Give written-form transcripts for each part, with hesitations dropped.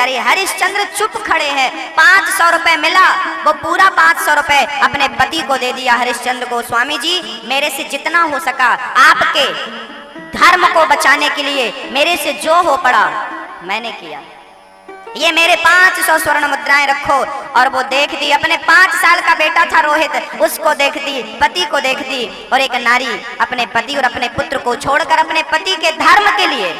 रही। हरिश्चंद्र चुप खड़े हैं। 500 रुपए मिला, वो पूरा 500 रुपए अपने पति को दे दिया हरिश्चंद्र को। स्वामी जी, मेरे से जितना हो सका आपके धर्म को बचाने के लिए मेरे से जो हो पड़ा मैंने किया। ये मेरे 500 स्वर्ण मुद्राएं रखो। और वो देख दी, अपने 5 साल का बेटा था रोहित, उसको देख दी, पति को देख दी। और एक नारी अपने पति और अपने पुत्र को छोड़कर अपने पति के धर्म के लिए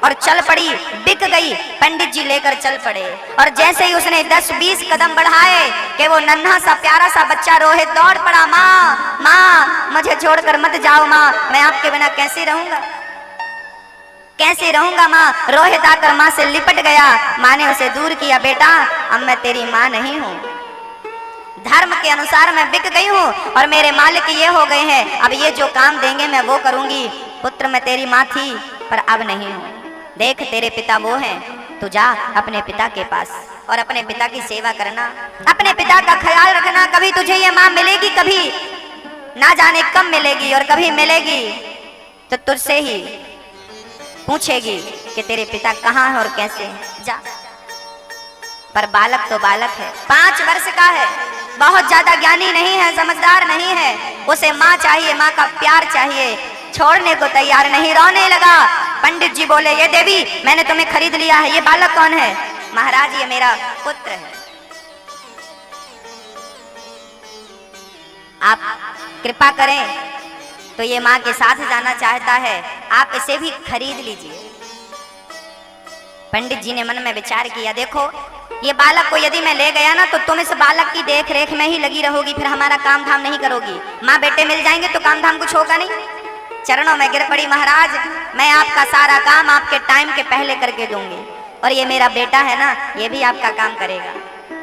और चल पड़ी, बिक गई। पंडित जी लेकर चल पड़े और जैसे ही उसने 10-20 कदम बढ़ाए कि वो नन्हा सा प्यारा सा बच्चा रोहित दौड़ पड़ा। माँ माँ, मुझे छोड़कर मत जाओ माँ, मैं आपके बिना कैसे रहूंगा, कैसे रहूंगा माँ। रोहित आकर माँ से लिपट गया। माँ ने उसे दूर किया, बेटा अब मैं तेरी माँ नहीं हूँ, धर्म के अनुसार मैं बिक गई हूँ और मेरे मालिक ये हो गए हैं, अब ये जो काम देंगे मैं वो करूंगी। पुत्र मैं तेरी माँ थी पर अब नहीं हूँ, देख तेरे पिता वो हैं, तू जा अपने पिता के पास और अपने पिता की सेवा करना, अपने पिता का ख्याल रखना। कभी तुझे ये माँ मिलेगी, कभी ना जाने कब मिलेगी, और कभी मिलेगी तो तुझसे ही पूछेगी कि तेरे पिता कहाँ है और कैसे हैं। जा। पर बालक तो बालक है, 5 वर्ष का है, बहुत ज्यादा ज्ञानी नहीं है, समझदार नहीं है। उसे माँ चाहिए, माँ का प्यार चाहिए, छोड़ने को तैयार नहीं, रोने लगा। पंडित जी बोले, ये देवी मैंने तुम्हें खरीद लिया है, ये बालक कौन है? महाराज ये मेरा पुत्र है, आप कृपा करें तो ये माँ के साथ जाना चाहता है, आप इसे भी खरीद लीजिए। पंडित जी ने मन में विचार किया, देखो ये बालक को यदि मैं ले गया ना तो तुम इस बालक की देख रेख में ही लगी रहोगी, फिर हमारा काम धाम नहीं करोगी। माँ बेटे मिल जाएंगे तो काम धाम कुछ होगा नहीं। चरणों में गिर पड़ी, महाराज मैं आपका सारा काम आपके टाइम के पहले करके दूंगी, और ये मेरा बेटा है ना, ये भी आपका काम करेगा।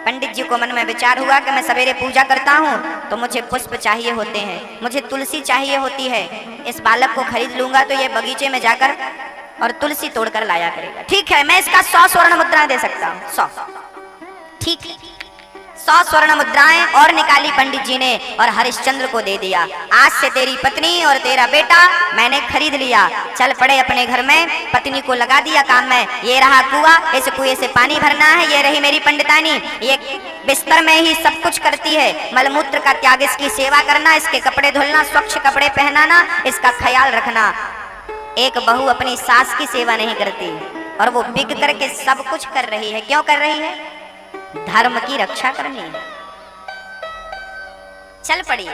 पंडित जी को मन में विचार हुआ कि मैं सवेरे पूजा करता हूँ तो मुझे पुष्प चाहिए होते हैं, मुझे तुलसी चाहिए होती है, इस बालक को खरीद लूंगा तो ये बगीचे में जाकर और तुलसी तोड़कर लाया करेगा। ठीक है, मैं इसका 100 स्वर्ण मुद्राएं दे सकता हूँ, 100। ठीक है, 100 स्वर्ण मुद्राएं और निकाली पंडित जी ने और हरिश्चंद्र को दे दिया। आज से तेरी पत्नी और तेरा बेटा मैंने खरीद लिया। चल पड़े अपने घर में, पत्नी को लगा दिया काम में। ये रहा कुआं, इस कुएं से पानी भरना है, ये रही मेरी पंडितानी, ये बिस्तर में ही सब कुछ करती है, मलमूत्र का त्याग, इसकी सेवा करना, इसके कपड़े धुलना, स्वच्छ कपड़े पहनाना, इसका ख्याल रखना। एक बहू अपनी सास की सेवा नहीं करती और वो बिक करके सब कुछ कर रही है। क्यों कर रही है? धर्म की रक्षा करनी है। चल पड़ी,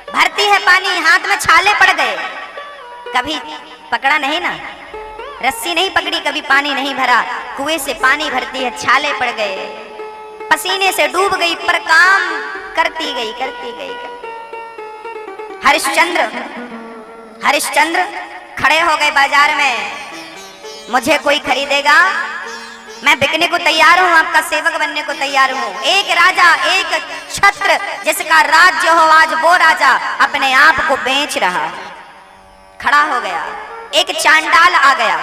भरती है पानी, हाथ में छाले पड़ गए, कभी पकड़ा नहीं ना, रस्सी नहीं पकड़ी, कभी पानी नहीं भरा, कुएं से पानी भरती है, छाले पड़ गए, पसीने से डूब गई, पर काम करती गई करती गई। हरिश्चंद्र खड़े हो गए बाजार में, मुझे कोई खरीदेगा? मैं बिकने को तैयार हूं, आपका सेवक बनने को तैयार हूं। एक राजा, एक छत्र, जिसका राज्य हो आज वो राजा अपने आप को बेच रहा, खड़ा हो गया। एक चांडाल आ गया,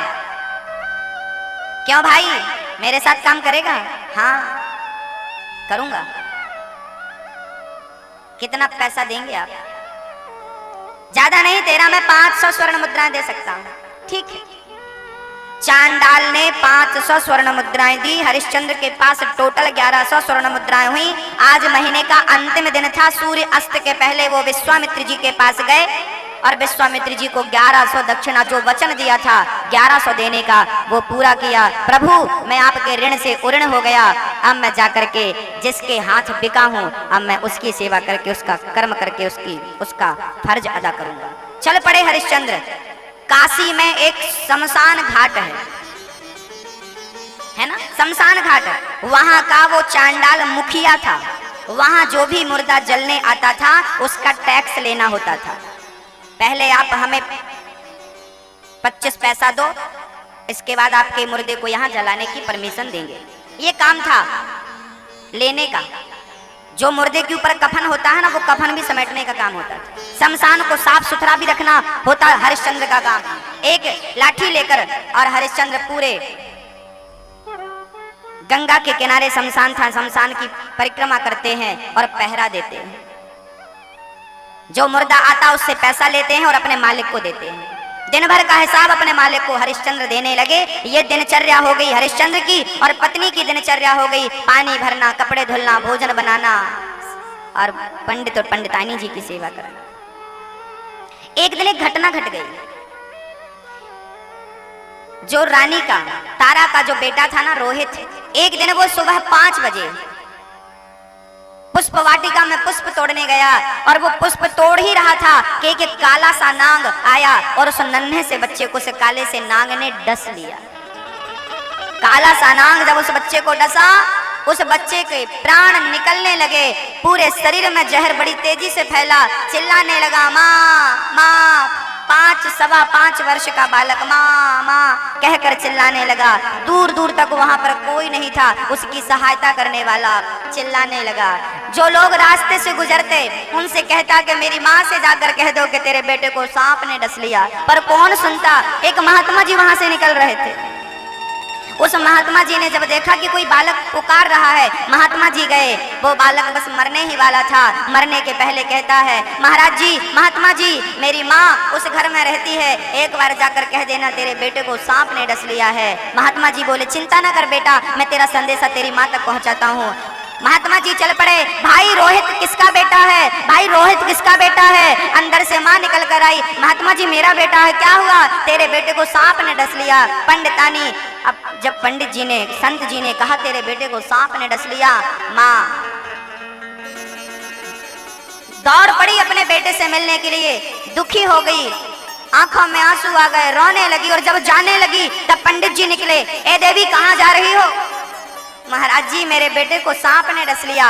क्यों भाई मेरे साथ काम करेगा? हाँ करूंगा। कितना पैसा देंगे आप? ज्यादा नहीं, तेरा मैं 500 स्वर्ण मुद्राएं दे सकता हूं। ठीक है, चांडाल ने 500 स्वर्ण मुद्राएं दी। हरिश्चंद्र के पास टोटल 1100 स्वर्ण मुद्राएं हुई। आज महीने का अंतिम दिन था, सूर्य अस्त के पहले वो विश्वामित्र जी के पास गए और विश्वामित्र जी को 1100 दक्षिणा, जो वचन दिया था 1100 देने का, वो पूरा किया। प्रभु मैं आपके ऋण से उऋण हो गया, अब मैं जाकर के जिसके हाथ बिका हूं, अब मैं उसकी सेवा करके, उसका कर्म करके उसका फर्ज अदा करूंगा। चल पड़े हरिश्चंद्र। काशी में एक शमशान घाट है ना, शमशान घाट, वहां का वो चांडाल मुखिया था। वहां जो भी मुर्दा जलने आता था उसका टैक्स लेना होता था। पहले आप हमें 25 पैसा दो, इसके बाद आपके मुर्दे को यहाँ जलाने की परमिशन देंगे। ये काम था लेने का। जो मुर्दे के ऊपर कफन होता है ना, वो कफन भी समेटने का काम होता है। शमशान को साफ सुथरा भी रखना होता है हरिश्चंद्र का काम। एक लाठी लेकर और हरिश्चंद्र पूरे गंगा के किनारे, शमशान था, शमशान की परिक्रमा करते हैं और पहरा देते हैं। जो मुर्दा आता उससे पैसा लेते हैं और अपने मालिक को देते हैं। दिन भर का हिसाब अपने मालिक को हरिश्चंद्र देने लगे। ये दिनचर्या हो गई हरिश्चंद्र की, और पत्नी की दिनचर्या हो गई पानी भरना, कपड़े धुलना, भोजन बनाना और पंडित और पंडितानी जी की सेवा करना। एक दिन एक घटना घट गई। जो रानी का, तारा का जो बेटा था ना रोहित, एक दिन वो सुबह 5 बजे पुष्प वाटिका में पुष्प तोड़ने गया, और वो पुष्प तोड़ ही रहा था कि एक काला सा नाग आया और उस नन्हे से बच्चे को, उस काले से नाग ने डस लिया। काला सा नाग जब उस बच्चे को डसा, उस बच्चे के प्राण निकलने लगे, पूरे शरीर में जहर बड़ी तेजी से फैला, चिल्लाने लगा माँ माँ। 5 वर्ष का बालक माँ माँ कहकर चिल्लाने लगा। दूर दूर तक वहां पर कोई नहीं था उसकी सहायता करने वाला। चिल्लाने लगा। जो लोग रास्ते से गुजरते उनसे कहता कि मेरी माँ से जाकर कह दो कि तेरे बेटे को सांप ने डस लिया, पर कौन सुनता। एक महात्मा जी वहां से निकल रहे थे। उस महात्मा जी ने जब देखा कि कोई बालक पुकार रहा है, महात्मा जी गए। वो बालक बस मरने ही वाला था। मरने के पहले कहता है, महाराज जी, महात्मा जी, मेरी माँ उस घर में रहती है, एक बार जाकर कह देना तेरे बेटे को सांप ने डस लिया है। महात्मा जी बोले, चिंता ना कर बेटा, मैं तेरा संदेशा तेरी माँ तक पहुँचाता हूँ। महात्मा जी चल पड़े। भाई रोहित किसका बेटा है? भाई रोहित किसका बेटा है? अंदर से माँ निकल कर आई। महात्मा जी मेरा बेटा है। क्या हुआ? तेरे बेटे को सांप ने डस लिया। पंडितानी, अब जब पंडित जी ने, संत जी ने कहा तेरे बेटे को सांप ने डस लिया, माँ दौड़ पड़ी अपने बेटे से मिलने के लिए, दुखी हो गई, आंखों में आंसू आ गए, रोने लगी। और जब जाने लगी तब पंडित जी निकले। ए देवी कहाँ जा रही हो? महाराज जी मेरे बेटे को सांप ने डस लिया।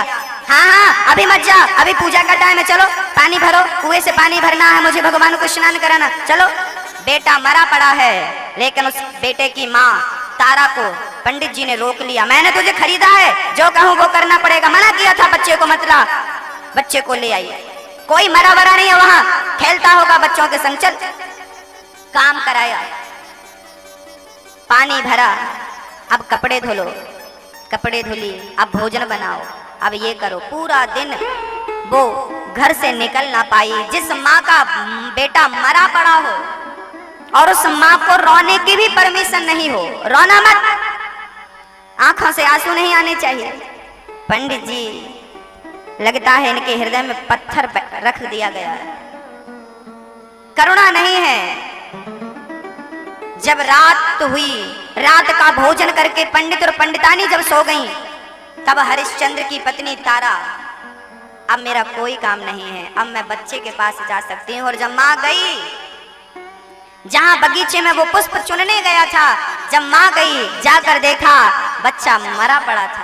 हाँ हाँ अभी मत जा, अभी पूजा का टाइम है, चलो पानी भरो, कुएं से पानी भरना है, मुझे भगवान को स्नान कराना, चलो। बेटा मरा पड़ा है, लेकिन उस बेटे की माँ तारा को पंडित जी ने रोक लिया। मैंने तुझे खरीदा है, जो कहूँ वो करना पड़ेगा। मना किया था बच्चे को मत ला। बच्चे को ले आई। कोई मरा वरा नहीं है वहां, खेलता होगा बच्चों के संग। चल, काम कराया, पानी भरा, अब कपड़े धो लो, कपड़े धुली, अब भोजन बनाओ, अब ये करो। पूरा दिन वो घर से निकल ना पाई। जिस माँ का बेटा मरा पड़ा हो और उस माँ को रोने की भी परमिशन नहीं हो, रोना मत, आंखों से आंसू नहीं आने चाहिए। पंडित जी लगता है इनके हृदय में पत्थर रख दिया गया है, करुणा नहीं है। जब रात हुई, रात का भोजन करके पंडित और पंडितानी जब सो गईं, तब हरिश्चंद्र की पत्नी तारा, अब मेरा कोई काम नहीं है, अब मैं बच्चे के पास जा सकती हूँ। और जब माँ गई, जहां बगीचे में वो पुष्प चुनने गया था, जब माँ गई जाकर देखा बच्चा मरा पड़ा था,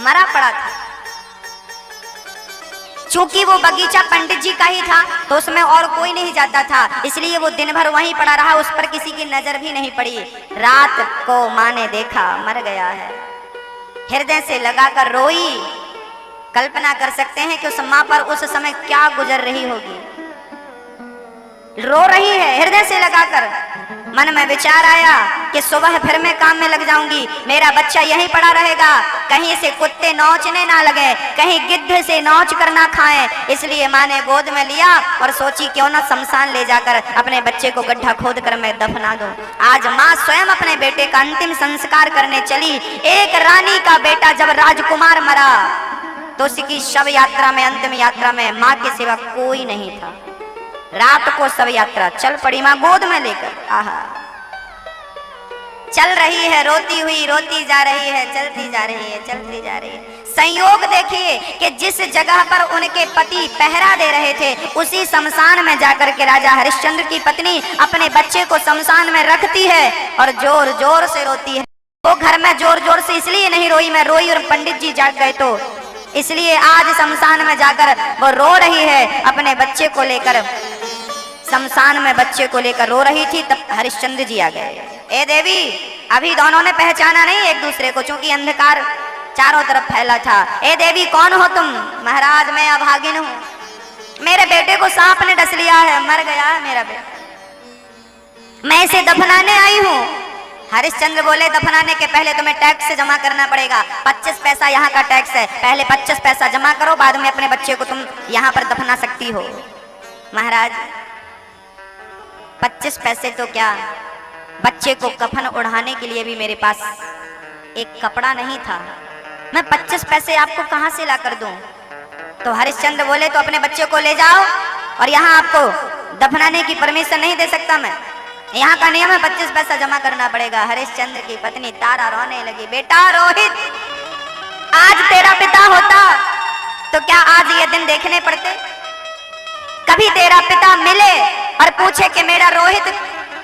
मरा पड़ा था। चूंकि वो बगीचा पंडित जी का ही था तो उसमें और कोई नहीं जाता था, इसलिए वो दिन भर वहीं पड़ा रहा, उस पर किसी की नजर भी नहीं पड़ी। रात को माँ ने देखा मर गया है, हृदय से लगाकर रोई। कल्पना कर सकते हैं कि उस माँ पर उस समय क्या गुजर रही होगी। रो रही है हृदय से लगाकर। मन में विचार आया कि सुबह फिर मैं काम में लग जाऊंगी, मेरा बच्चा यहीं पड़ा रहेगा, कहीं से कुत्ते नोचने ना लगे, कहीं गिद्ध से नोच कर ना खाएं। इसलिए माँ ने गोद में लिया और सोची क्यों ना शमशान ले जाकर अपने बच्चे को गड्ढा खोद कर मैं दफना दूं। आज माँ स्वयं अपने बेटे का अंतिम संस्कार करने चली। एक रानी का बेटा जब राजकुमार मरा तो उसकी शव यात्रा में, अंतिम यात्रा में माँ के सिवा कोई नहीं था। रात को सब यात्रा चल पड़ी माँ गोद में लेकर। आहा, चल रही है, रोती हुई रोती जा रही है, चलती जा रही है, चलती जा रही है। संयोग देखिए कि जिस जगह पर उनके पति पहरा दे रहे थे, उसी शमशान में जाकर के राजा हरिश्चंद्र की पत्नी अपने बच्चे को शमशान में रखती है और जोर जोर से रोती है। वो घर में जोर जोर से इसलिए नहीं रोई, मैं रोई और पंडित जी जाग गए तो इसलिए आज शमशान में जाकर वो रो रही है अपने बच्चे को लेकर। शमशान में बच्चे को लेकर रो रही थी, तब हरिश्चंद्र जी आ गए। ए देवी, अभी दोनों ने पहचाना नहीं एक दूसरे को, क्योंकि अंधकार चारों तरफ फैला था। ए देवी कौन हो तुम? महाराज मैं अभागिन हूँ, मेरे बेटे को सांप ने डस लिया है, मर गया है मेरा बेटा, मैं इसे दफनाने आई हूँ। हरिश्चंद्र बोले दफनाने के पहले तुम्हें टैक्स जमा करना पड़ेगा, 25 पैसा यहाँ का टैक्स है, पहले 25 पैसा जमा करो, बाद में अपने बच्चे को तुम यहाँ पर दफना सकती हो। महाराज 25 पैसे तो क्या, बच्चे को कफन उड़ाने के लिए भी मेरे पास एक कपड़ा नहीं था। मैं 25 पैसे आपको कहां से ला कर दूं? तो हरिश्चंद्र बोले तो अपने बच्चे को ले जाओ, और यहाँ आपको दफनाने की परमिशन नहीं दे सकता मैं, यहाँ का नियम है 25 पैसा जमा करना पड़ेगा। हरिश्चंद्र की पत्नी तारा रोने लगी, बेटा रोहित, आज तेरा पिता होता तो क्या आज ये दिन देखने पड़ते? कभी तेरा पिता मिले और पूछे कि मेरा रोहित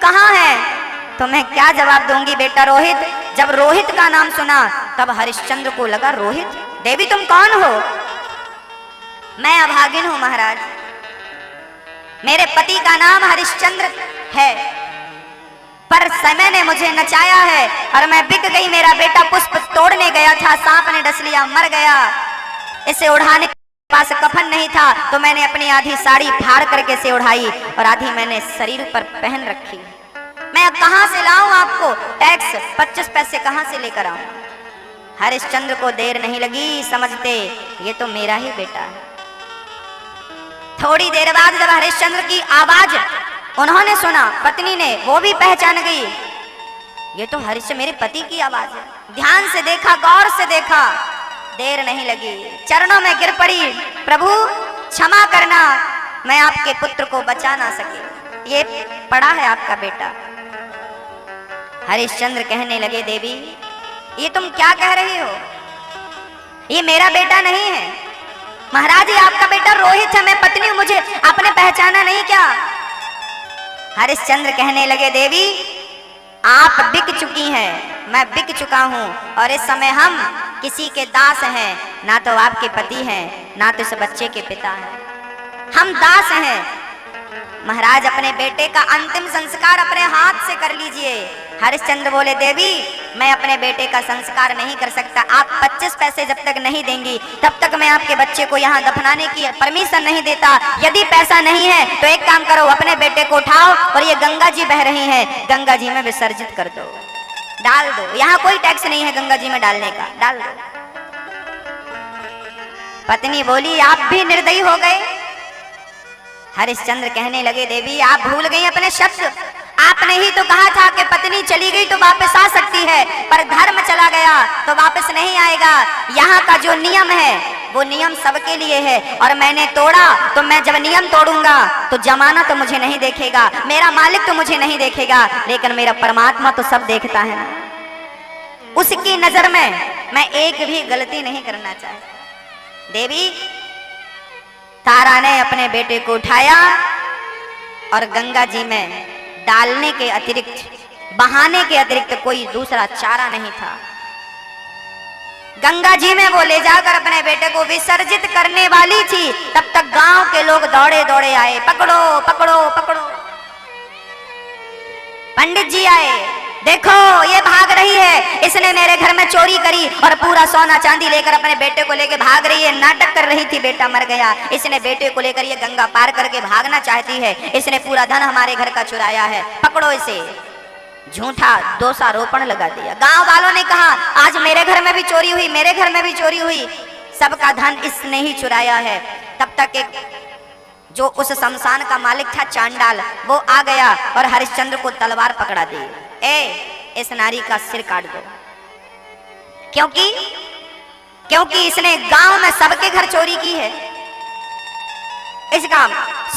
कहाँ है, तो मैं क्या जवाब दूंगी? बेटा रोहित, जब रोहित का नाम सुना तब हरिश्चंद्र को लगा रोहित, देवी तुम कौन हो? मैं अभागिन हूं महाराज, मेरे पति का नाम हरिश्चंद्र है, पर समय ने मुझे नचाया है और मैं बिक गई। मेरा बेटा पुष्प तोड़ने गया था, सांप ने डस लिया, मर गया। इसे उड़ाने के पास कफन नहीं था तो मैंने अपनी आधी साड़ी फाड़ करके से उड़ाई और आधी मैंने शरीर पर पहन रखी। मैं कहां से लाऊं आपको टैक्स 25 पैसे कहां से लेकर आऊं? हरिश्चंद्र को देर नहीं लगी, समझते ये तो मेरा ही बेटा है। थोड़ी देर बाद जब हरिश्चंद्र की आवाज उन्होंने सुना, पत्नी ने, वो भी पहचान गई, ये तो हरिश्चंद्र मेरे पति की आवाज है। ध्यान से देखा, गौर से देखा, देर नहीं लगी, चरणों में गिर पड़ी, प्रभु क्षमा करना, मैं आपके पुत्र को बचा ना सकी, ये पड़ा है आपका बेटा। हरिश्चंद्र कहने लगे, देवी ये तुम क्या कह रही हो? ये मेरा बेटा नहीं है महाराज, ये आपका बेटा रोहित है, मैं पत्नी हूं, मुझे आपने पहचाना नहीं क्या? हरिश्चंद्र कहने लगे, देवी आप बिक चुकी हैं, मैं बिक चुका हूं, और इस समय हम किसी के दास हैं, ना तो आपके पति हैं ना तो इस बच्चे के पिता हैं, हम दास हैं। महाराज अपने बेटे का अंतिम संस्कार अपने हाथ से कर लीजिए। हरिश्चंद्र बोले, देवी मैं अपने बेटे का संस्कार नहीं कर सकता, आप 25 पैसे जब तक नहीं देंगी तब तक मैं आपके बच्चे को यहाँ दफनाने की परमिशन नहीं देता। यदि पैसा नहीं है तो एक काम करो, अपने बेटे को उठाओ और ये गंगा जी बह रही हैं, गंगा जी में विसर्जित कर दो, डाल दो, यहाँ कोई टैक्स नहीं है गंगा जी में डालने का, डाल दो। पत्नी बोली, आप भी निर्दयी हो गए। हरिश्चंद्र कहने लगे, देवी आप भूल गई अपने शब्द, आपने ही तो कहा था कि पत्नी चली गई तो वापस आ सकती है, पर धर्म चला गया तो वापस नहीं आएगा। यहाँ का जो नियम है वो नियम सबके लिए है, और मैंने तोड़ा तो मैं जब नियम तोड़ूंगा तो जमाना तो मुझे नहीं देखेगा, मेरा मालिक तो मुझे नहीं देखेगा, लेकिन मेरा परमात्मा तो सब देखता है ना, उसकी नजर में मैं एक भी गलती नहीं करना चाहती। देवी तारा ने अपने बेटे को उठाया और गंगा जी में डालने के अतिरिक्त, बहाने के अतिरिक्त कोई दूसरा चारा नहीं था। गंगा जी में वो ले जाकर अपने बेटे को विसर्जित करने वाली थी, तब तक गांव के लोग दौड़े दौड़े आए, पकड़ो पकड़ो पकड़ो। पंडित जी आए, देखो ये भाग रही है, इसने मेरे घर में चोरी करी और पूरा सोना चांदी लेकर अपने बेटे को लेकर भाग रही है, नाटक कर रही थी, बेटा मर गया, इसने बेटे को लेकर ये गंगा पार करके भागना चाहती है, इसने पूरा धन हमारे घर का चुराया है, पकड़ो इसे। झूठा दोषारोपण लगा दिया। गांव वालों ने कहा, आज मेरे घर में भी चोरी हुई, मेरे घर में भी चोरी हुई, सबका धन इसने ही चुराया है। तब तक एक जो उस शमशान का मालिक था चांडाल, वो आ गया और हरिश्चंद्र को तलवार पकड़ा दी, इस नारी का सिर काट दो, क्योंकि इसने गांव में सबके घर चोरी की है, इसका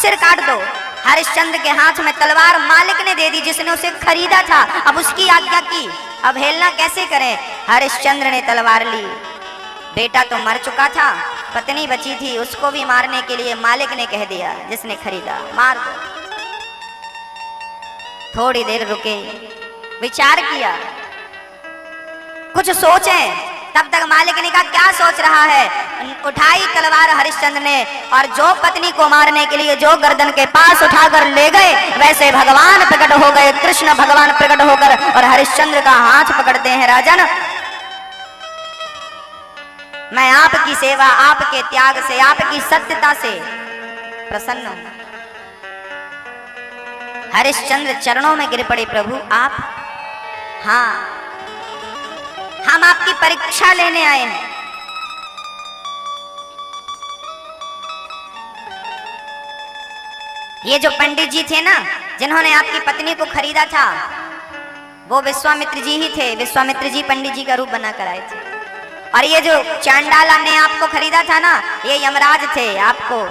सिर काट दो। हरिश्चंद्र के हाथ में तलवार मालिक ने दे दी, जिसने उसे खरीदा था, अब उसकी आज्ञा की अवहेलना कैसे करें। हरिश्चंद्र ने तलवार ली, बेटा तो मर चुका था, पत्नी बची थी, उसको भी मारने के लिए मालिक ने कह दिया, जिसने खरीदा, मार दो। थोड़ी देर रुके, विचार किया, कुछ सोचें। तब तक मालिक ने कहा, क्या सोच रहा है? उठाई तलवार हरिश्चंद्र ने, और जो पत्नी को मारने के लिए जो गर्दन के पास उठाकर ले गए, वैसे भगवान प्रकट हो गए, कृष्ण भगवान प्रकट होकर और हरिश्चंद्र का हाथ पकड़ते हैं, राजन मैं आपकी सेवा, आपके त्याग से, आपकी सत्यता से प्रसन्न हूं। हरिश्चंद्र चरणों में गिर पड़े, प्रभु आप, हाँ हम आपकी परीक्षा लेने आए हैं। ये जो पंडित जी थे ना, जिन्होंने आपकी पत्नी को खरीदा था, वो विश्वामित्र जी ही थे। विश्वामित्र जी पंडित जी का रूप बना कर आए थे। और ये जो चांडाला ने आपको खरीदा था ना, ये यमराज थे, आपको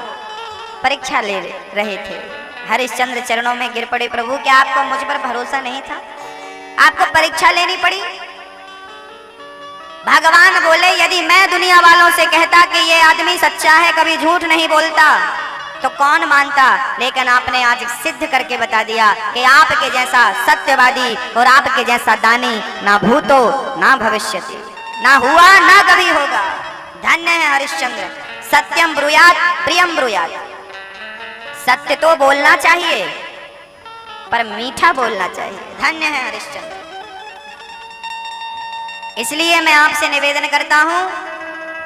परीक्षा ले रहे थे। हरिश्चंद्र चरणों में गिर पड़े, प्रभु क्या आपको मुझ पर भरोसा नहीं था? आपको परीक्षा लेनी पड़ी। भगवान बोले, यदि मैं दुनिया वालों से कहता कि ये आदमी सच्चा है, कभी झूठ नहीं बोलता, तो कौन मानता? लेकिन आपने आज सिद्ध करके बता दिया कि आपके जैसा सत्यवादी और आपके जैसा दानी ना भूतो ना भविष्यति, ना हुआ ना कभी होगा। धन्य है हरिश्चंद्र। सत्यम ब्रूयात प्रियम ब्रूयात। सत्य तो बोलना चाहिए, पर मीठा बोलना चाहिए। धन्य है हरिश्चंद्र। इसलिए मैं आपसे निवेदन करता हूं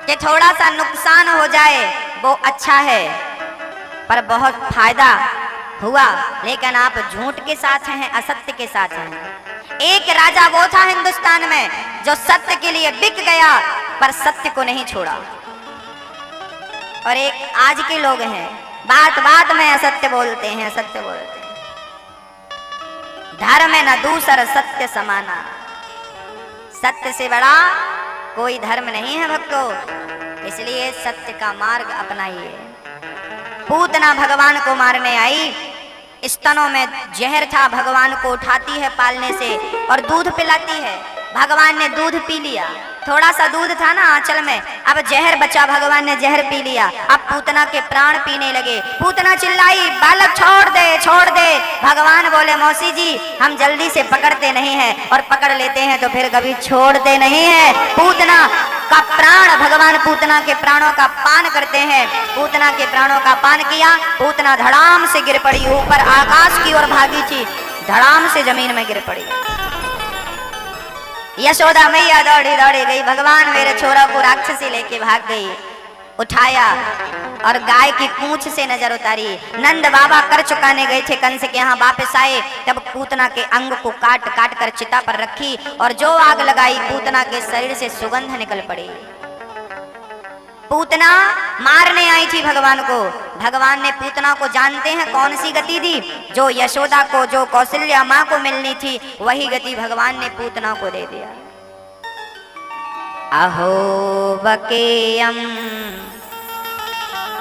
कि थोड़ा सा नुकसान हो जाए वो अच्छा है, पर बहुत फायदा हुआ, लेकिन आप झूठ के साथ हैं, असत्य के साथ हैं। एक राजा वो था हिंदुस्तान में जो सत्य के लिए बिक गया, पर सत्य को नहीं छोड़ा। और एक आज के लोग हैं, बात बात में असत्य बोलते हैं, असत्य बोलते हैं। धर्म न दूसर सत्य समाना। सत्य से बड़ा कोई धर्म नहीं है भक्तों। इसलिए सत्य का मार्ग अपनाइए। पूतना भगवान को मारने आई, स्तनों में जहर था, भगवान को उठाती है पालने से और दूध पिलाती है। भगवान ने दूध पी लिया, थोड़ा सा दूध था ना आंचल में, अब जहर बचा, भगवान ने जहर पी लिया। अब पूतना के प्राण पीने लगे। पूतना चिल्लाई, बालक छोड़ दे, छोड़ दे। भगवान बोले, मौसी जी हम जल्दी से पकड़ते नहीं हैं, और पकड़ लेते हैं तो फिर कभी छोड़ते नहीं है। पूतना का प्राण, भगवान पूतना के प्राणों का पान करते हैं। पूतना के प्राणों का पान किया, पूतना धड़ाम से गिर पड़ी, ऊपर आकाश की ओर भागी थी, धड़ाम से जमीन में गिर पड़ी। यशोदा मैया दौड़ी दौड़ी गई, भगवान मेरे छोरा को राक्षसी लेके भाग गई। उठाया और गाय की पूंछ से नजर उतारी। नंद बाबा कर चुकाने गए थे कंस के यहाँ, वापस आए तब पूतना के अंग को काट काट कर चिता पर रखी, और जो आग लगाई पूतना के शरीर से सुगंध निकल पड़ी। पूतना मारने आई थी भगवान को। भगवान ने पूतना को जानते हैं कौन सी गति दी? जो यशोदा को, जो कौशल्या माँ को मिलनी थी, वही गति भगवान ने पूतना को दे दिया। अहो बकेयम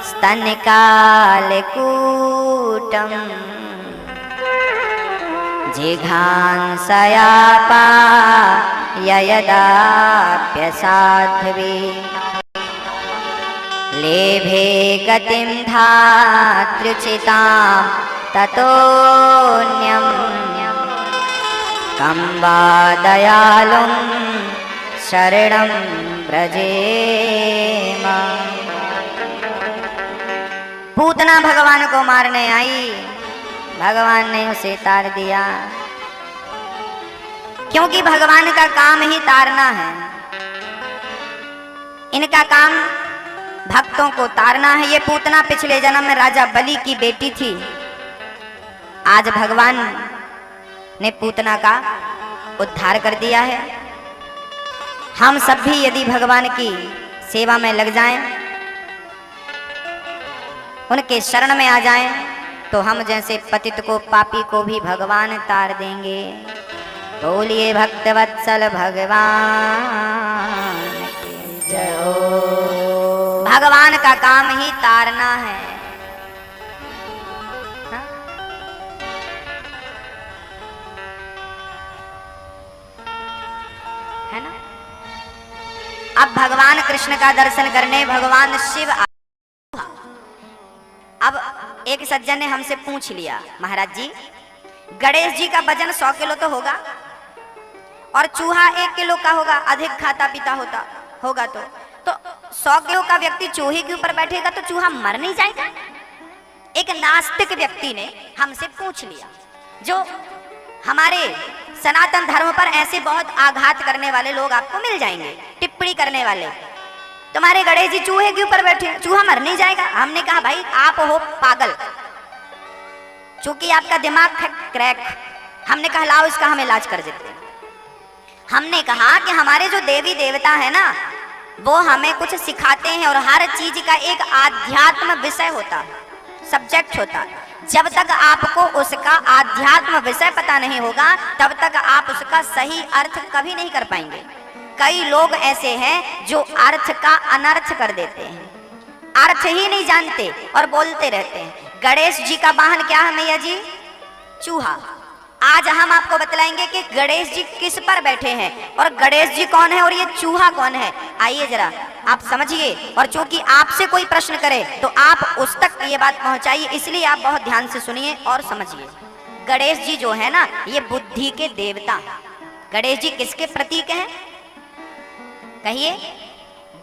स्तनकाल कूटम जिघांसयापा ययदाप्यसाध्वी लेभे गतिं धातृचितां ततोऽन्यं कं वा दयालुं शरणं व्रजेम। पूतना भगवान को मारने आई, भगवान ने उसे तार दिया, क्योंकि भगवान का काम ही तारना है। इनका काम भक्तों को तारना है। ये पूतना पिछले जन्म में राजा बलि की बेटी थी। आज भगवान ने पूतना का उद्धार कर दिया है। हम सब भी यदि भगवान की सेवा में लग जाएं, उनके शरण में आ जाएं, तो हम जैसे पतित को, पापी को भी भगवान तार देंगे। बोलिए भक्तवत्सल भगवान की जय हो। भगवान का काम ही तारना है। हा? है ना? अब भगवान कृष्ण का दर्शन करने भगवान शिव अब एक सज्जन ने हमसे पूछ लिया, महाराज जी गणेश जी का वजन 100 किलो तो होगा, और चूहा 1 किलो का होगा, अधिक खाता पीता होगा तो 100 किलो का व्यक्ति चूहे के ऊपर बैठेगा तो चूहा मर नहीं जाएगा? एक नास्तिक व्यक्ति ने हमसे पूछ लिया। जो हमारे सनातन धर्म पर ऐसे बहुत आघात करने वाले लोग आपको मिल जाएंगे, टिप्पणी करने वाले। तुम्हारे गणेश जी चूहे के ऊपर बैठे, चूहा मर नहीं जाएगा? हमने कहा भाई आप हो पागल, चूंकि आपका दिमाग है क्रैक। हमने कहा लाओ इसका हम इलाज कर देते हैं। हमने कहा कि हमारे जो देवी देवता है ना, वो हमें कुछ सिखाते हैं, और हर चीज का एक आध्यात्म विषय होता है, सब्जेक्ट होता है। जब तक आपको उसका आध्यात्म विषय पता नहीं होगा तब तक आप उसका सही अर्थ कभी नहीं कर पाएंगे। कई लोग ऐसे हैं जो अर्थ का अनर्थ कर देते हैं, अर्थ ही नहीं जानते और बोलते रहते हैं। गणेश जी का वाहन क्या है मैया जी? चूहा। आज हम आपको बतलाएंगे कि गणेश जी किस पर बैठे हैं और गणेश जी कौन है और ये चूहा कौन है। आइए जरा आप समझिए, और चूंकि आपसे कोई प्रश्न करे तो आप उस तक ये बात पहुंचाइए, इसलिए आप बहुत ध्यान से सुनिए और समझिए। गणेश जी जो है ना, ये बुद्धि के देवता। गणेश जी किसके प्रतीक हैं? कहिए।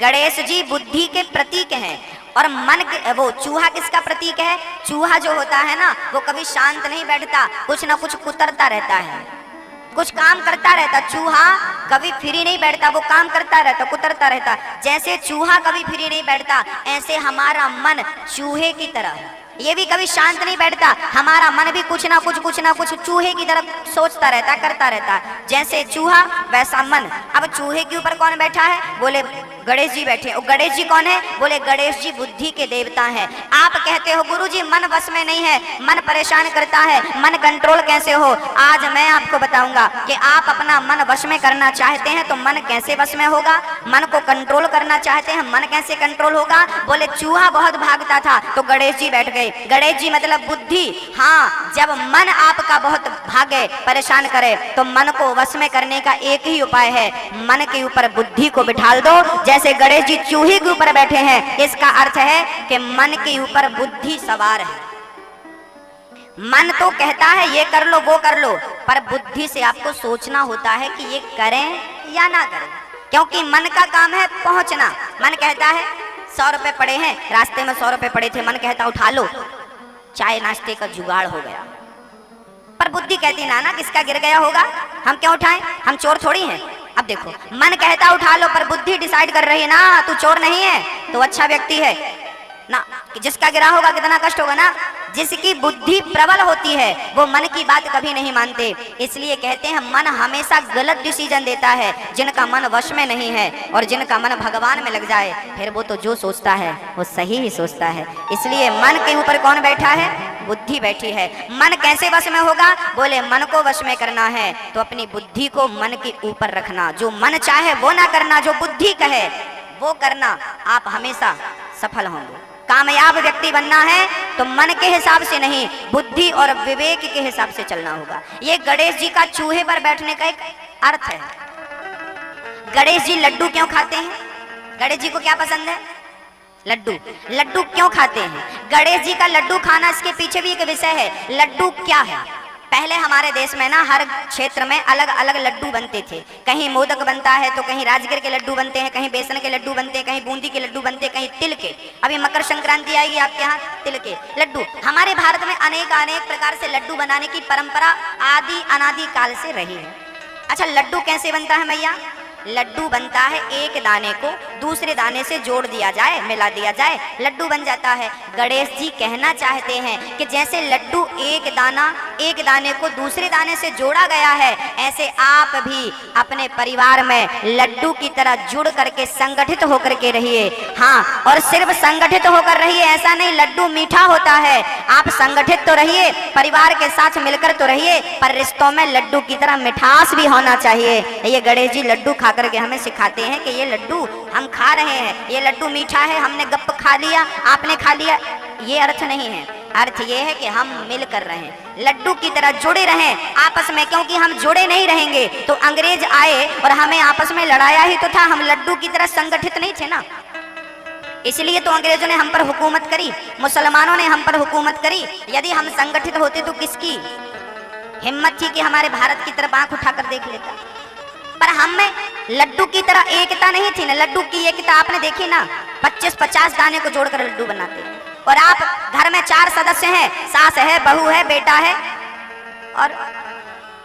गणेश जी बुद्धि के प्रतीक हैं। और मन के वो चूहा किसका प्रतीक है? चूहा जो होता है ना, वो कभी शांत नहीं बैठता, कुछ ना कुछ कुतरता रहता है, कुछ काम करता रहता। चूहा कभी फ्री नहीं बैठता, वो काम करता रहता, कुतरता रहता। जैसे चूहा कभी फ्री नहीं बैठता, ऐसे हमारा मन चूहे की तरह, ये भी कभी शांत नहीं बैठता। हमारा मन भी कुछ ना कुछ चूहे की तरफ सोचता रहता, करता रहता। जैसे चूहा वैसा मन। अब चूहे के ऊपर कौन बैठा है? बोले गणेश जी बैठे। और गणेश जी कौन है? बोले गणेश जी बुद्धि के देवता हैं। आप कहते हो गुरुजी मन वश में नहीं है, मन परेशान करता है, मन कंट्रोल कैसे हो? आज मैं आपको बताऊंगा कि आप अपना मन वश में करना चाहते हैं तो मन कैसे वश में होगा। मन को कंट्रोल करना चाहते हैं, मन कैसे कंट्रोल होगा? बोले चूहा बहुत भागता था तो गणेश जी बैठ गए। गणेश जी मतलब बुद्धि। हाँ, जब मन आपका बहुत भागे, परेशान करे, तो मन को वश में करने का एक ही उपाय है, मन के ऊपर बुद्धि को बिठाल दो। जैसे गणेश जी चूहे के ऊपर बैठे हैं, इसका अर्थ है कि मन के ऊपर बुद्धि सवार है। मन तो कहता है ये कर लो वो कर लो, पर बुद्धि से आपको सोचना होता है कि ये करें या ना करें, क्योंकि मन का काम है पहुंचना। मन कहता है 100 रुपए पड़े हैं, रास्ते में 100 रुपए पड़े थे, मन कहता उठा लो, चाय नाश्ते का जुगाड़ हो गया। पर बुद्धि कहती ना किसका गिर गया होगा, हम क्यों उठाएं, हम चोर थोड़ी हैं। अब देखो, मन कहता उठा लो, पर बुद्धि डिसाइड कर रही है ना तू चोर नहीं है, तो अच्छा व्यक्ति है ना। जिसका गिरा होगा कितना कष्ट होगा ना। जिसकी बुद्धि प्रबल होती है वो मन की बात कभी नहीं मानते। इसलिए कहते हैं मन हमेशा गलत डिसीजन देता है। जिनका मन वश में नहीं है और जिनका मन भगवान में लग जाए, फिर वो तो जो सोचता है वो सही ही सोचता है। इसलिए मन के ऊपर कौन बैठा है? बुद्धि बैठी है। मन कैसे वश में होगा? बोले मन को वश में करना है तो अपनी बुद्धि को मन के ऊपर रखना। जो मन चाहे वो ना करना, जो बुद्धि कहे वो करना, आप हमेशा सफल होंगे। कामयाब व्यक्ति बनना है तो मन के हिसाब से नहीं, बुद्धि और विवेक के हिसाब से चलना होगा। ये गणेश जी का चूहे पर बैठने का एक अर्थ है। गणेश जी लड्डू क्यों खाते हैं? गणेश जी को क्या पसंद है? लड्डू। लड्डू क्यों खाते हैं? गणेश जी का लड्डू खाना, इसके पीछे भी एक विषय है। लड्डू क्या है? पहले हमारे देश में ना हर क्षेत्र में अलग अलग लड्डू बनते थे। कहीं मोदक बनता है तो कहीं राजगिर के लड्डू बनते हैं, कहीं बेसन के लड्डू बनते हैं, कहीं बूंदी के लड्डू बनते हैं, कहीं तिल के। अभी मकर संक्रांति आएगी आपके यहाँ, तिल के लड्डू। हमारे भारत में अनेक प्रकार से लड्डू बनाने की परंपरा आदि अनादि काल से रही है। अच्छा, लड्डू कैसे बनता है मैया? लड्डू बनता है एक दाने को दूसरे दाने से जोड़ दिया जाए, मिला दिया जाए, लड्डू बन जाता है। गणेश जी कहना चाहते हैं कि जैसे लड्डू एक दाने को दूसरे दाने से जोड़ा गया है, ऐसे आप भी अपने परिवार में लड्डू की तरह जुड़ करके संगठित होकर के रहिए। हाँ, और सिर्फ संगठित होकर रहिए ऐसा नहीं, लड्डू मीठा होता है। आप संगठित तो रहिए, परिवार के साथ मिलकर तो रहिए, पर रिश्तों में लड्डू की तरह मिठास भी होना चाहिए। ये गणेश जी लड्डू खा करके हमें सिखाते हैं कि ये लड्डू हम खा रहे हैं, ये लड्डू मीठा है, हमने गप खा लिया, आपने खा लिया, ये अर्थ नहीं है। अर्थ ये है कि हम मिल कर रहे हैं, लड्डू की तरह जुड़े रहें आपस में, क्योंकि हम जुड़े नहीं रहेंगे तो अंग्रेज आए और हमें आपस में लड़ाया ही तो था। हम लड्डू की तरह संगठित नहीं थे ना, इसलिए तो अंग्रेजों ने हम पर हुकूमत करी, मुसलमानों ने हम पर हुकूमत करी। यदि हम संगठित होते तो किसकी हिम्मत थी कि हमारे भारत की तरफ आंख उठाकर देख लेता। पर हम में लड्डू की तरह एकता नहीं थी ना। लड्डू की एकता आपने देखी ना, 25-50 दाने को जोड़कर लड्डू बनाते हैं। और आप घर में 4 सदस्य हैं, सास है, बहू है, बेटा है, और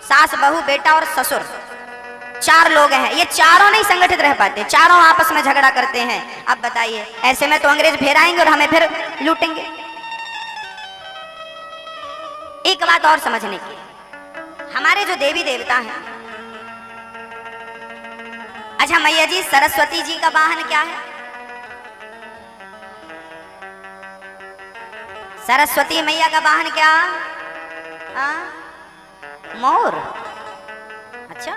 सास, बहू, बेटा और ससुर, 4 लोग हैं। ये चारों नहीं संगठित रह पाते, चारों आपस में झगड़ा करते हैं। अब बताइए, ऐसे में तो अंग्रेज फिर आएंगे और हमें फिर लूटेंगे। एक बात और समझने की, हमारे जो देवी देवता हैं, अच्छा मैया जी, सरस्वती जी का वाहन क्या है? सरस्वती मैया का वाहन क्या? मोर। अच्छा,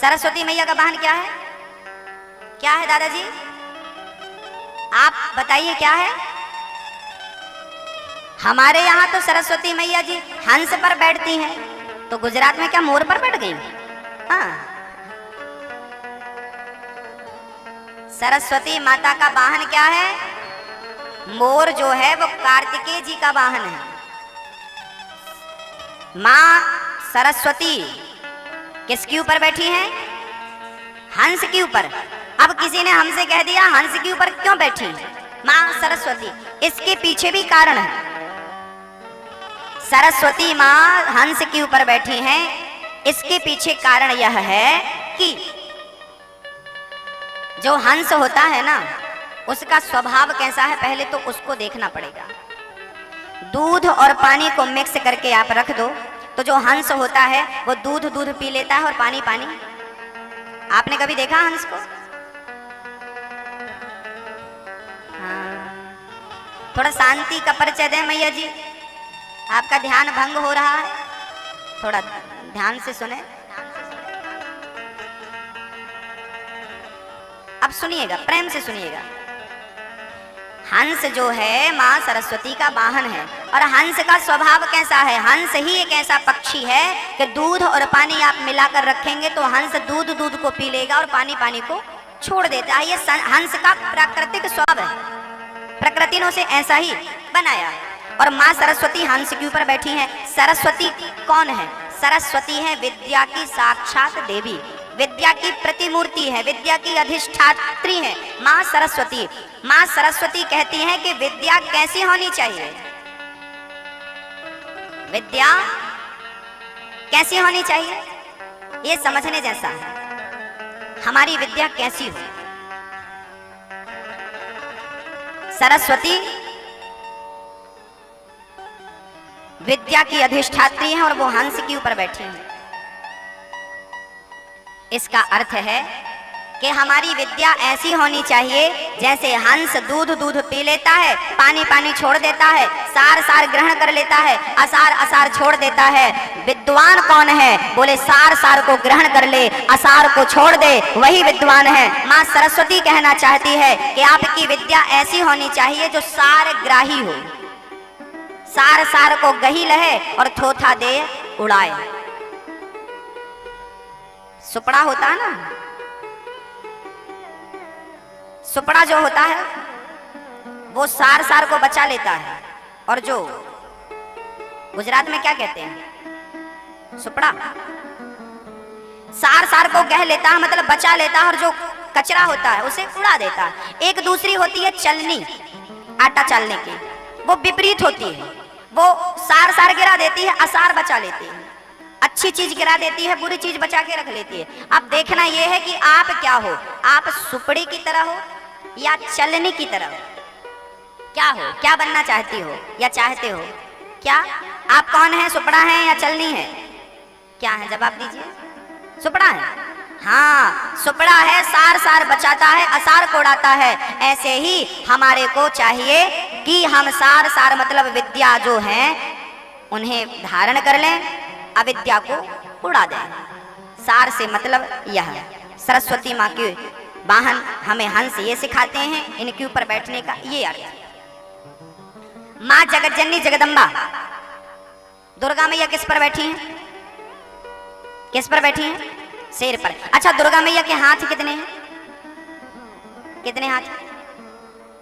सरस्वती मैया का वाहन क्या है? क्या है दादाजी? आप बताइए क्या है? हमारे यहाँ तो सरस्वती मैया जी हंस पर बैठती हैं, तो गुजरात में क्या मोर पर बैठ गई? हाँ, सरस्वती माता का वाहन क्या है? मोर जो है वो कार्तिकेय जी का वाहन है। माँ सरस्वती किसके ऊपर बैठी हैं? हंस के ऊपर। अब किसी ने हमसे कह दिया हंस के ऊपर क्यों बैठी माँ सरस्वती? इसके पीछे भी कारण है। सरस्वती माँ हंस के ऊपर बैठी हैं, इसके पीछे कारण यह है कि जो हंस होता है ना, उसका स्वभाव कैसा है पहले तो उसको देखना पड़ेगा। दूध और पानी को मिक्स करके आप रख दो तो जो हंस होता है वो दूध दूध पी लेता है और पानी पानी। आपने कभी देखा हंस को? हाँ, थोड़ा शांति का परिचय दें मैया जी, आपका ध्यान भंग हो रहा है, थोड़ा ध्यान से सुने। अब सुनिएगा, प्रेम से सुनिएगा। हंस जो है माँ सरस्वती का वाहन है, और हंस का स्वभाव कैसा है? हंस ही एक ऐसा पक्षी है कि दूध और पानी आप मिलाकर रखेंगे तो हंस दूध दूध को पी लेगा और पानी पानी को छोड़ देता है। ये हंस का प्राकृतिक स्वभाव है, प्रकृति ने उसे ऐसा ही बनाया है। और माँ सरस्वती हंस के ऊपर बैठी हैं। सरस्वती कौन है? सरस्वती है विद्या की साक्षात देवी, विद्या की प्रतिमूर्ति है, विद्या की अधिष्ठात्री है माँ सरस्वती। माँ सरस्वती कहती हैं कि विद्या कैसी होनी चाहिए? विद्या कैसी होनी चाहिए ये समझने जैसा है। हमारी विद्या कैसी हो? सरस्वती विद्या की अधिष्ठात्री हैं और वो हंस के ऊपर बैठी हैं। इसका अर्थ है कि हमारी विद्या ऐसी होनी चाहिए जैसे हंस दूध दूध पी लेता है, पानी पानी छोड़ देता है, सार सार ग्रहण कर लेता है, असार असार छोड़ देता है। विद्वान कौन है? बोले सार सार को ग्रहण कर ले, असार को छोड़ दे, वही विद्वान है। माँ सरस्वती कहना चाहती है कि आपकी विद्या ऐसी होनी चाहिए जो सार ग्राही हो, सार सार को गही लहे और थोथा दे उड़ाए। सुपड़ा होता है ना, सुपड़ा जो होता है वो सार सार को बचा लेता है, और जो गुजरात में क्या कहते हैं? सुपड़ा। सार सार को गह लेता है मतलब बचा लेता है, और जो कचरा होता है उसे उड़ा देता है। एक दूसरी होती है चलनी, आटा चालने की, वो विपरीत होती है। वो सार सार गिरा देती है, असार बचा लेती है। अच्छी चीज गिरा देती है, बुरी चीज बचा के रख लेती है। अब देखना यह है कि आप क्या हो? आप सुपड़ी की तरह हो या चलनी की तरह हो? क्या हो? क्या बनना चाहती हो या चाहते हो? क्या आप कौन है? सुपड़ा है या चलनी है? क्या है? जवाब दीजिए। सुपड़ा है। हाँ, सुपड़ा है, सार सार बचाता है, असार को उड़ाता है। ऐसे ही हमारे को चाहिए कि हम सार सार मतलब विद्या जो है उन्हें धारण कर लें, अविद्या को उड़ा दें। सार से मतलब यह सरस्वती माँ के वाहन हमें हंस ये सिखाते हैं, इनके ऊपर बैठने का ये अर्थ। माँ जगत जननी जगदम्बा दुर्गा मैया किस पर बैठी हैं? किस पर बैठी हैं? शेर पर। अच्छा, दुर्गा मैया के हाथ कितने हैं? कितने हाथ?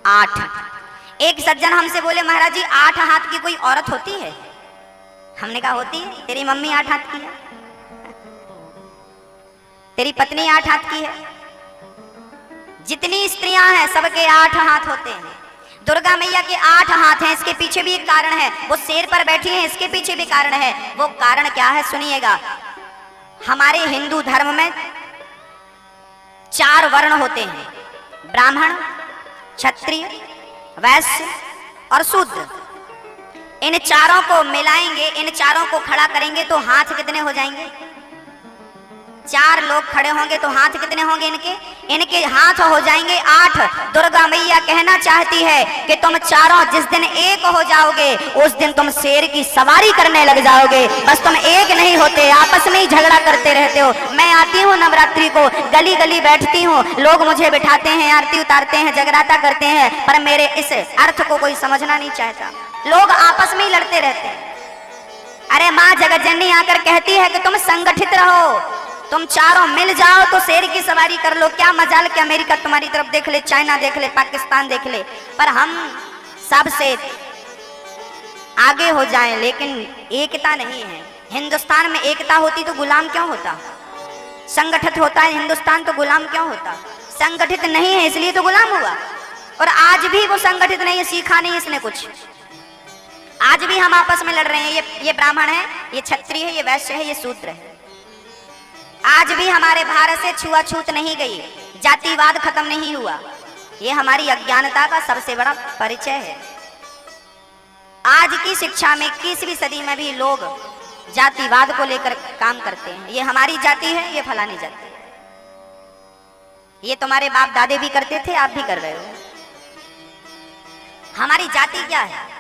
8। एक सज्जन हमसे बोले महाराज जी 8 हाथ की कोई औरत होती है? हमने कहा होती है। तेरी मम्मी 8 हाथ की है, तेरी पत्नी 8 हाथ की है, जितनी स्त्रियां हैं सबके 8 हाथ होते हैं। दुर्गा मैया के 8 हाथ हैं। इसके पीछे भी एक कारण है, वो शेर पर बैठी हैं, इसके पीछे भी कारण है। वो कारण क्या है सुनिएगा। हमारे हिंदू धर्म में 4 वर्ण होते हैं, ब्राह्मण, क्षत्रिय, वैश्य और शूद्र। इन चारों को मिलाएंगे, इन चारों को खड़ा करेंगे तो हाथ कितने हो जाएंगे? 4 लोग खड़े होंगे तो हाथ कितने होंगे इनके? इनके हाथ हो जाएंगे 8। दुर्गा मैया कहना चाहती है कि तुम चारों जिस दिन एक हो जाओगे उस दिन तुम शेर की सवारी करने लग जाओगे। बस तुम एक नहीं होते, आपस में ही झगड़ा करते रहते हो। मैं आती हूँ नवरात्रि को, गली गली बैठती हूँ, लोग मुझे बिठाते हैं, आरती उतारते हैं, जगराता करते हैं, पर मेरे इस अर्थ को कोई समझना नहीं चाहता। लोग आपस में ही लड़ते रहते हैं। अरे माँ जगतजननी आकर कहती है कि तुम संगठित रहो, तुम चारों मिल जाओ तो शेर की सवारी कर लो। क्या मजाल कि अमेरिका तुम्हारी तरफ देख ले, चाइना देख ले, पाकिस्तान देख ले, पर हम सबसे आगे हो जाएं, लेकिन एकता नहीं है। हिंदुस्तान में एकता होती तो गुलाम क्यों होता? संगठित होता है हिंदुस्तान तो गुलाम क्यों होता? संगठित नहीं है इसलिए तो गुलाम हुआ। और आज भी वो संगठित नहीं है, सीखा नहीं इसने कुछ। आज भी हम आपस में लड़ रहे हैं। ये ब्राह्मण है, ये क्षत्रिय है, ये वैश्य है, ये शूद्र है। आज भी हमारे भारत से छुआछूत नहीं गई, जातिवाद खत्म नहीं हुआ। ये हमारी अज्ञानता का सबसे बड़ा परिचय है। आज की शिक्षा में 21वीं सदी में भी लोग जातिवाद को लेकर काम करते हैं। ये हमारी जाति है, ये फलानी जाति है। ये तुम्हारे बाप दादे भी करते थे, आप भी कर रहे हो। हमारी जाति क्या है?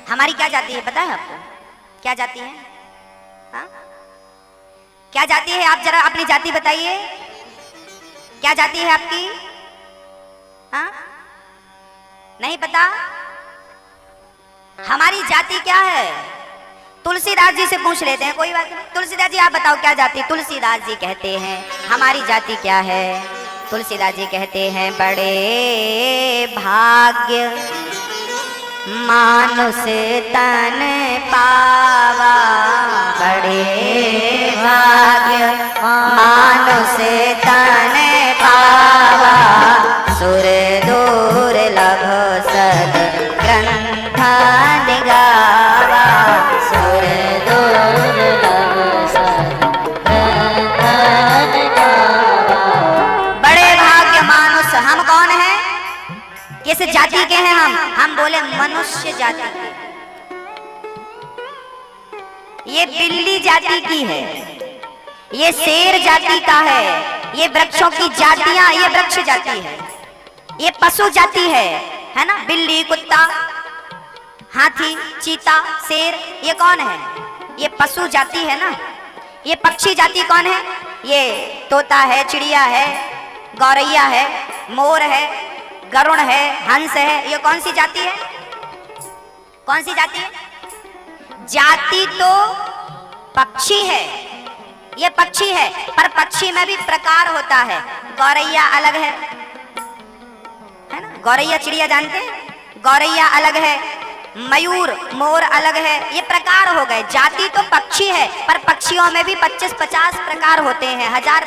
हमारी क्या जाति है पता है आपको? क्या जाति है? हाँ? क्या जाति है? आप जरा अपनी जाति बताइए। क्या जाति है आपकी? हाँ? नहीं पता? हमारी जाति क्या है? तुलसीदास जी से पूछ लेते हैं, कोई बात नहीं। तुलसीदास जी आप बताओ क्या जाति? तुलसीदास जी कहते हैं हमारी जाति क्या है? तुलसीदास जी कहते हैं बड़े भाग्य मानुष तन पावा, बड़े भाग्य मानुष तन पावा, सुर दुर्लभ सद ग्रंथ निगावा, सुर दुर्लभ सद ग्रंथ निगावा। बड़े भाग्य मानुष, हम कौन है? किस जाति के हैं हम बोले मनुष्य जाति के। ये बिल्ली जाति की है, ये शेर जाति का है, ये वृक्षों की जातियां, ये वृक्ष जाति है, ये पशु जाति है ना? बिल्ली, कुत्ता, हाथी, चीता, शेर, ये कौन है? ये पशु जाति है ना। ये पक्षी जाति कौन है? ये तोता है, चिड़िया है, गौरैया है, मोर है, गरुड़ है, हंस है। ये कौन सी जाति है? कौन सी जाति है? जाति तो पक्षी है, ये पक्षी है, पर पक्षी में भी प्रकार होता है। गौरैया अलग है ना? गौरैया चिड़िया जानते हैं? गौरैया अलग है, मयूर मोर अलग है, ये प्रकार हो गए। जाति तो पक्षी है, पर पक्षियों में भी 25-50 प्रकार होते हैं, 1000